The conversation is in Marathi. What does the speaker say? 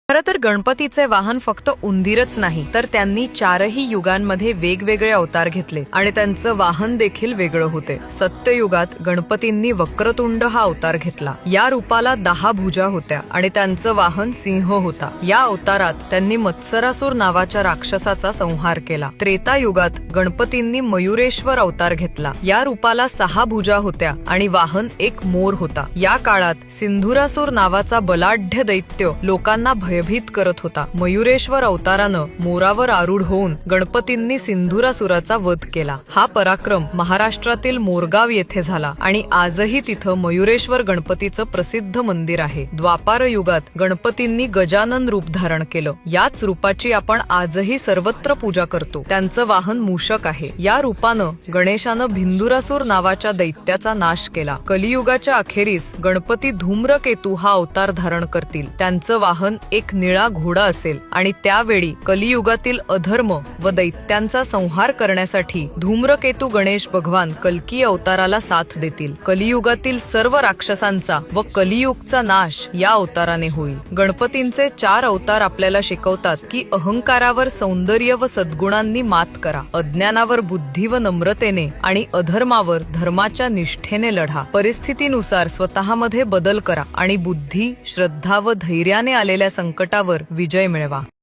खरं तर गणपतीचे वाहन फक्त उंदीरच नाही तर त्यांनी चारही युगांमध्ये वेगवेगळे अवतार घेतले आणि त्यांचं वाहन देखील वेगळं होते। सत्ययुगात गणपतींनी वक्रतुंड हा अवतार घेतला। या रूपाला 10 भुजा होत्या आणि त्यांचं वाहन सिंह होता। या अवतारात त्यांनी मत्सरासुर नावाच्या राक्षसाचा संहार केला। त्रेतायुगात गणपतींनी मयुरेश्वर अवतार घेतला। या रूपाला 6 भुजा होत्या आणि वाहन एक मोर होता। या काळात सिंधुरासुर नावाचा बलाढ्य दैत्य लोकांना भयभीत करत होता। मयुरेश्वर अवतारानं मोरावर आरूढ होऊन गणपतींनी सिंधुरासुराचा वध केला। हा पराक्रम महाराष्ट्रातील मोरगाव येथे झाला आणि आजही तिथं मयुरेश्वर गणपतीचं प्रसिद्ध मंदिर आहे। द्वापार युगात गणपतींनी गजानन रूप धारण केलं। याच रूपाची आपण आजही सर्वत्र पूजा करतो। त्यांचं वाहन मूषक आहे। या रूपानं गणेशानं भिंदुरासुर नावाच्या दैत्याचा नाश केला। कलियुगाच्या अखेरीस गणपती धूम्रकेतू हा अवतार धारण करतील। त्यांचं वाहन एक निळा घोडा असेल आणि त्यावेळी कलियुगातील अधर्म व दैत्यांचा संहार करण्यासाठी धूम्रकेतू गणेश भगवान कल्की अवताराला साथ देतील। कलियुगातील सर्व राक्षसांचा व कलियुगचा नाश या अवताराने होईल। गणपतींचे 4 अवतार आपल्याला शिकवतात की अहंकारावर सौंदर्य व सद्गुणांनी मात करा, अज्ञानावर बुद्धी व नम्रतेने आणि अधर्मावर धर्माच्या निष्ठेने लढा। परिस्थितीनुसार स्वतःमध्ये बदल करा आणि बुद्धी, श्रद्धा व धैर्याने आलेल्या संकटावर विजय मिळवा।